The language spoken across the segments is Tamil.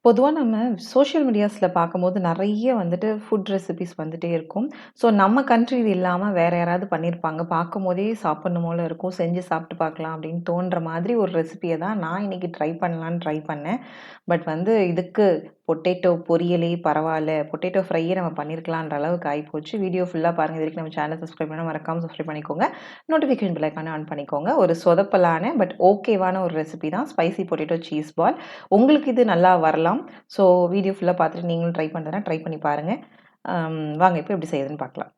பொதுவா நம்ம சோஷியல் மீடியாஸ்ல பார்க்கும்போது நெறைய வந்துட்டு ஃபுட் ரெசிபீஸ் வந்துட்டே இருக்கும். ஸோ நம்ம கண்ட்ரி இது இல்லாம வேற யாராவது பண்ணியிருப்பாங்க. பார்க்கும்போதே சாப்பிடணும் போல இருக்கும். செஞ்சு சாப்பிட்டு பார்க்கலாம் அப்படின்னு தோன்ற மாதிரி ஒரு ரெசிபிய தான் நான் இன்னைக்கு ட்ரை பண்ணேன். பட் வந்து இதுக்கு பொட்டேட்டோ பொரியலே பரவால்ல. பொட்டேட்டோ ஃப்ரையே நம்ம பண்ணியிருக்கலான்ற அளவுக்கு ஆயிப்போச்சு. வீடியோ ஃபுல்லா பாருங்க. இதுவரைக்கும் நம்ம சேனல் சப்ஸ்கிரைப் பண்ணா மறக்காம சப்ஸ்கிரைப் பண்ணிக்கோங்க. நோட்டிஃபிகேஷன் பெல் ஐகான ஆன் பண்ணிக்கோங்க. ஒரு சொதப்பலான பட் ஓகேவான ஒரு ரெசிபி தான் ஸ்பைசி பொட்டேட்டோ சீஸ் பால். உங்களுக்கு இது நல்லா வரலாம். ஸோ வீடியோ ஃபுல்லா பார்த்துட்டு நீங்களும் ட்ரை பண்றதுனா ட்ரை பண்ணி பாருங்க. வாங்க இப்போ எப்படி செய்யுதுன்னு பார்க்கலாம்.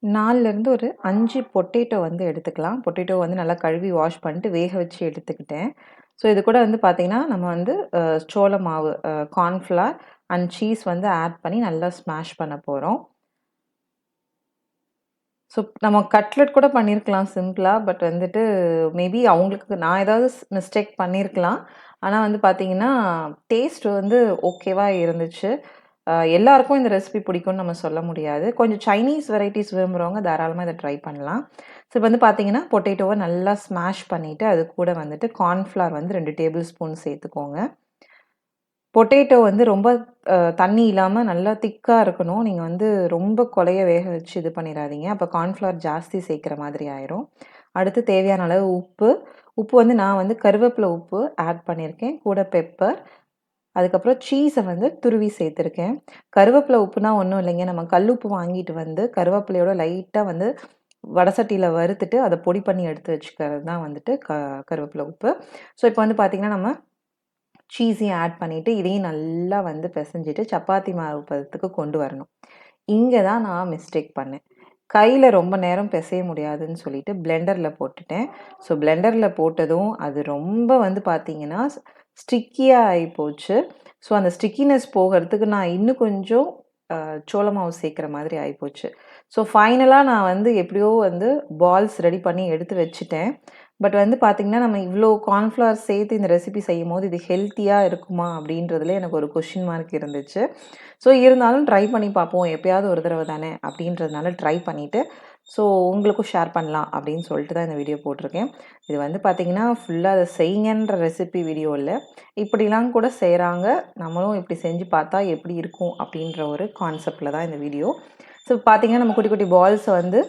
4லேருந்து ஒரு 5 பொட்டேட்டோ வந்து எடுத்துக்கலாம். பொட்டேட்டோ வந்து நல்லா கழுவி வாஷ் பண்ணிட்டு வேக வச்சு எடுத்துக்கிட்டேன். ஸோ இது கூட வந்து பார்த்தீங்கன்னா, நம்ம வந்து சோள மாவு, கார்ன்ஃப்ளவர் அண்ட் சீஸ் வந்து ஆட் பண்ணி நல்லா ஸ்மாஷ் பண்ண போறோம். ஸோ நம்ம கட்லெட் கூட பண்ணியிருக்கலாம் சிம்பிளா. பட் வந்துட்டு மேபி அவங்களுக்கு நான் ஏதாவது மிஸ்டேக் பண்ணியிருக்கலாம். ஆனா வந்து பார்த்தீங்கன்னா, டேஸ்ட் வந்து ஓகேவா இருந்துச்சு. எல்லாருக்கும் இந்த ரெசிபி பிடிக்கும்னு நம்ம சொல்ல முடியாது. கொஞ்சம் சைனீஸ் வெரைட்டீஸ் விரும்புறவங்க தாராளமா இத ட்ரை பண்ணலாம். ஸோ இப்ப வந்து பார்த்தீங்கன்னா, பொட்டேட்டோவ நல்லா ஸ்மாஷ் பண்ணிட்டு, அது கூட வந்துட்டு கார்ன்ஃப்ளவர் வந்து 2 டேபிள் ஸ்பூன் சேர்த்துக்கோங்க. பொட்டேட்டோ வந்து ரொம்ப தண்ணி இல்லாம நல்லா திக்கா இருக்கணும். நீங்க வந்து ரொம்ப கொழைய வேக வச்சு இது பண்ணிறாதீங்க. அப்ப கார்ன்ஃப்ளவர் ஜாஸ்தி சேர்க்கிற மாதிரி ஆயிரும். அடுத்து தேவையான அளவு உப்பு. உப்பு வந்து நான் வந்து கருவேப்பில உப்பு ஆட் பண்ணியிருக்கேன். கூட பெப்பர். அதுக்கப்புறம் சீஸ வந்து துருவி சேர்த்துருக்கேன். கருவேப்பில உப்புனா ஒண்ணும் இல்லைங்க. நம்ம கல்லுப்பு வாங்கிட்டு வந்து கருவேப்பிலையோட லைட்டா வந்து வடசட்டியில வறுத்துட்டு, அத பொடி பண்ணி எடுத்து வச்சுக்கிறது தான் வந்துட்டு கருவேப்பில உப்பு. ஸோ இப்போ வந்து பார்த்தீங்கன்னா, நம்ம சீஸையும் ஆட் பண்ணிட்டு, இதையும் நல்லா வந்து பெசஞ்சிட்டு, சப்பாத்தி மாவு பதத்துக்கு கொண்டு வரணும். இங்க தான் நான் மிஸ்டேக் பண்ணேன். கையில ரொம்ப நேரம் பெசைய முடியாதுன்னு சொல்லிட்டு பிளெண்டர்ல போட்டுட்டேன். ஸோ பிளெண்டர்ல போட்டதும், அது ரொம்ப வந்து பார்த்தீங்கன்னா, ஸ்டிக்கியா ஆயிப்போச்சு. ஸோ அந்த ஸ்டிக்கினஸ் போகறதுக்கு நான் இன்னும் கொஞ்சம் சோள மாவு சேர்க்கிற மாதிரி ஆயிப்போச்சு. ஸோ ஃபைனலா நான் வந்து எப்படியோ வந்து பால்ஸ் ரெடி பண்ணி எடுத்து வச்சுட்டேன். பட் வந்து பார்த்தீங்கன்னா, நம்ம இவ்ளோ கார்ன்ஃப்ளவர் சேர்த்து இந்த ரெசிபி செய்யும்போது, இது ஹெல்த்தியா இருக்குமா? அப்படின்றதுல எனக்கு ஒரு கொஸ்டின் மார்க் இருந்துச்சு. ஸோ இருந்தாலும் ட்ரை பண்ணி பார்ப்போம். எப்பயாவது ஒரு தடவ தானே அப்படின்றதுனால ட்ரை பண்ணிட்டு, ஸோ உங்களுக்கும் ஷேர் பண்ணலாம் அப்படின்னு சொல்லிட்டு தான் இந்த வீடியோ போட்டிருக்கேன். இது வந்து பார்த்தீங்கன்னா, ஃபுல்லா அத செய்யுங்கன்ற ரெசிபி வீடியோ இல்ல. இப்படிலாம் கூட செய்றாங்க. நம்மளும் இப்படி செஞ்சு பார்த்தா எப்படி இருக்கும்? அப்படின்ற ஒரு கான்செப்ட்ல தான் இந்த வீடியோ. ஸோ பார்த்தீங்கன்னா, நம்ம குட்டி குட்டி பால்ஸ வந்து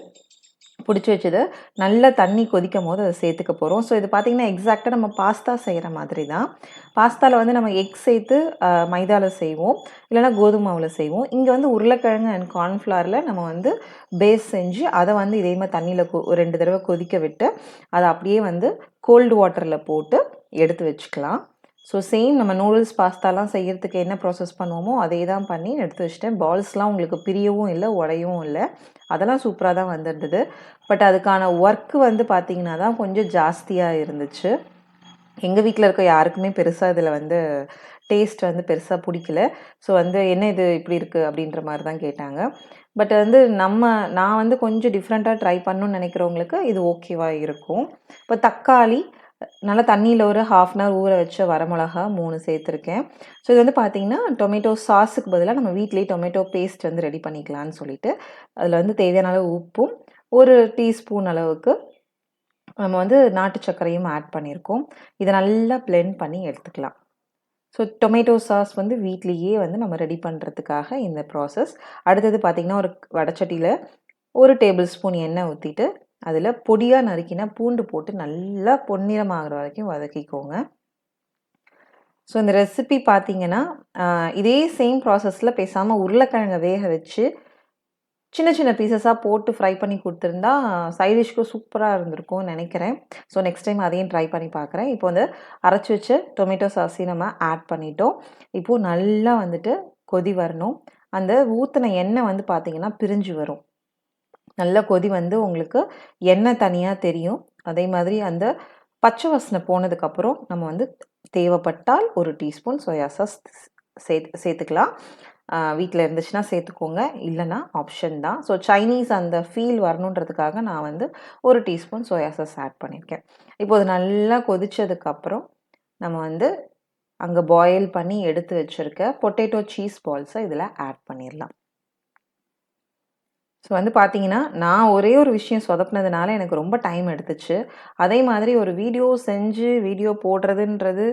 புடிச்சு வச்சது, நல்லா தண்ணி கொதிக்கும்போது அத சேர்த்துக்க போறோம். ஸோ இது பார்த்தீங்கன்னா, எக்ஸாக்ட்டா நம்ம பாஸ்தா செய்ற மாதிரி தான். பாஸ்தால வந்து நம்ம எக் சேர்த்து மைதால செய்வோம். இல்லன்னா கோதும மாவுல செய்வோம். இங்க வந்து உருளைக்கிழங்கு அண்ட் கார்ன்ஃப்ளவர்ல நம்ம வந்து பேஸ் செஞ்சு, அத வந்து இதே மாரி தண்ணீல ஒரு 2 தடவ கொதிக்க விட்டு, அத அப்படியே வந்து கோல்டு வாட்டர்ல போட்டு எடுத்து வச்சுக்கலாம். ஸோ சேம் நம்ம நூடுல்ஸ், பாஸ்தாலாம் செய்யறதுக்கு என்ன ப்ராசஸ் பண்ணுவோமோ, அதே தான் பண்ணி எடுத்து வச்சுட்டேன். பால்ஸ்லாம் உங்களுக்கு பிரியவும் இல்ல, உடையவும் இல்ல. அதெல்லாம் சூப்பரா தான் வந்திருந்தது. பட் அதுக்கான ஒர்க் வந்து பார்த்தீங்கன்னா தான் கொஞ்சம் ஜாஸ்தியா இருந்துச்சு. எங்க வீட்ல இருக்க யாருக்குமே பெருசா இதுல வந்து டேஸ்ட் வந்து பெருசா புடிக்கல. ஸோ வந்து "என்ன இது இப்படி இருக்கு?" அப்படின்ற மாரி தான் கேட்டாங்க. பட் வந்து நான் வந்து கொஞ்சம் டிஃப்ரெண்ட்டா ட்ரை பண்ணணும்னு நெனைக்கிறவங்களுக்கு இது ஓகேவா இருக்கும். இப்போ தக்காளி நல்லா தண்ணீல ஒரு 1/2 அன் ஹவர் ஊற வச்ச வரமிளகா 3 சேர்த்துருக்கேன். ஸோ இது வந்து பார்த்தீங்கன்னா, டொமேட்டோ சாஸுக்கு பதிலா நம்ம வீட்லயே டொமேட்டோ பேஸ்ட் வந்து ரெடி பண்ணிக்கலான்னு சொல்லிட்டு, அதில வந்து தேவையான அளவு உப்பும், 1 டீஸ்பூன் அளவுக்கு நம்ம வந்து நாட்டு சர்க்கரையும் ஆட் பண்ணியிருக்கோம். இத நல்லா பிளெண்ட் பண்ணி எடுத்துக்கலாம். ஸோ டொமேட்டோ சாஸ் வந்து வீட்லயே வந்து நம்ம ரெடி பண்றதுக்காக இந்த ப்ராசஸ். அடுத்தது பார்த்தீங்கன்னா, ஒரு வடச்சட்டியில 1 டேபிள் ஸ்பூன் எண்ணெய் ஊத்திட்டு, அதில பொடியா நறுக்கின பூண்டு போட்டு நல்லா பொன்னிறம் ஆகுற வரைக்கும் வதக்கிக்கோங்க. ஸோ இந்த ரெசிபி பார்த்தீங்கன்னா, இதே சேம் ப்ராசஸ்ல பேசாம உருளைக்கிழங்க வேக வச்சு சின்ன சின்ன பீசஸா போட்டு ஃப்ரை பண்ணி குடுத்துருந்தா, சைட் டிஷ்க்கும் சூப்பரா இருந்திருக்கும்னு நெனைக்கிறேன். ஸோ நெக்ஸ்ட் டைம் அதையும் ட்ரை பண்ணி பார்க்குறேன். இப்போ வந்து அரைச்சு வச்ச டொமேட்டோ சாஸையும் நம்ம ஆட் பண்ணிட்டோம். இப்போ நல்லா வந்துட்டு கொதி வரணும். அந்த ஊத்துன எண்ணெய் வந்து பார்த்தீங்கன்னா, பிரிஞ்சு வரும். நல்லா கொதி வந்து உங்களுக்கு எண்ணெய் தனியா தெரியும். அதே மாதிரி அந்த பச்சை வாசனை போனதுக்கப்புறம் நம்ம வந்து தேவைப்பட்டால் 1 டீஸ்பூன் சோயா சாஸ் சேர்த்துக்கலாம். வீட்ல இருந்துச்சுன்னா சேர்த்துக்கோங்க. இல்லன்னா ஆப்ஷன் தான். ஸோ சைனீஸ் அந்த ஃபீல் வரணுன்றதுக்காக நான் வந்து 1 டீஸ்பூன் சோயா சாஸ் ஆட் பண்ணியிருக்கேன். இப்போ அது நல்லா கொதிச்சதுக்கப்புறம் நம்ம வந்து அங்க பாயில் பண்ணி எடுத்து வச்சிருக்க பொட்டேட்டோ சீஸ் பால்ஸ இதில ஆட் பண்ணிரலாம். ஸோ வந்து பார்த்தீங்கன்னா, நான் ஒரே ஒரு விஷயம் சொதப்புனதுனால எனக்கு ரொம்ப டைம் எடுத்துச்சு. அதே மாதிரி ஒரு வீடியோ செஞ்சு, வீடியோ போடுறதுன்றது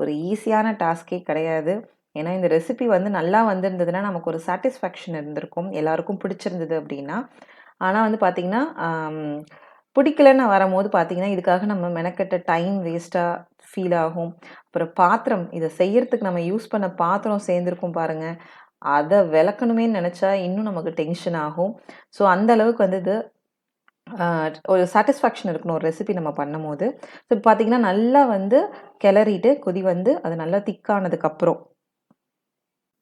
ஒரு ஈஸியான டாஸ்க்கே கிடையாது. ஏன்னா இந்த ரெசிபி வந்து நல்லா வந்திருந்ததுன்னா நமக்கு ஒரு சாட்டிஸ்ஃபேக்ஷன் இருந்திருக்கும். எல்லாருக்கும் பிடிச்சிருந்தது அப்படின்னா. ஆனா வந்து பார்த்தீங்கன்னா, பிடிக்கலன்னு வரும்போது பார்த்தீங்கன்னா, இதுக்காக நம்ம மெனக்கெட்ட டைம் வேஸ்ட்டா ஃபீல் ஆகும். அப்புறம் பாத்திரம், இத செய்யறதுக்கு நம்ம யூஸ் பண்ண பாத்திரம் சேர்ந்திருக்கும் பாருங்க. அத விளக்கணுமேன்னு நெனச்சா இன்னும் நமக்கு டென்ஷன் ஆகும். ஸோ அந்த அளவுக்கு வந்து இது ஒரு சாட்டிஸ்ஃபேக்ஷன் இருக்கணும் ஒரு ரெசிபி நம்ம பண்ணும்போது. ஸோ இப்ப பார்த்தீங்கன்னா, நல்லா வந்து கிளறிட்டு கொதி வந்து அது நல்லா திக்கானதுக்கப்புறம்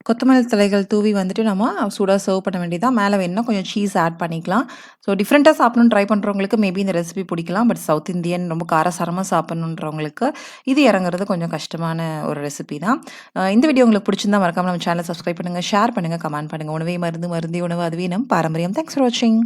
கொத்தமல்லி தழைகள் தூவி வந்துட்டு நம்ம சூடா சர்வ் பண்ண வேண்டியதுதான். மேல வேணும்னா கொஞ்சம் சீஸ் ஆட் பண்ணிக்கலாம். ஸோ டிஃப்ரெண்ட்டா சாப்பிடணும்னு ட்ரை பண்றவங்களுக்கு மேபி இந்த ரெசிபி பிடிக்கலாம். பட் சவுத் இந்தியன் ரொம்ப காரசாரமா சாப்பிடணுன்றவங்களுக்கு இது இறங்குறது கொஞ்சம் கஷ்டமான ஒரு ரெசிபி தான். இந்த வீடியோ உங்களுக்கு பிடிச்சிருந்தா மறக்காம நம்ம சேனலை சப்ஸ்கிரைப் பண்ணுங்க, ஷேர் பண்ணுங்க, கமெண்ட் பண்ணுங்க. உணவே மருந்து, மருந்தே உணவு அதுவே நம் பாரம்பரியம். தேங்க்ஸ் ஃபார் வாட்சிங்.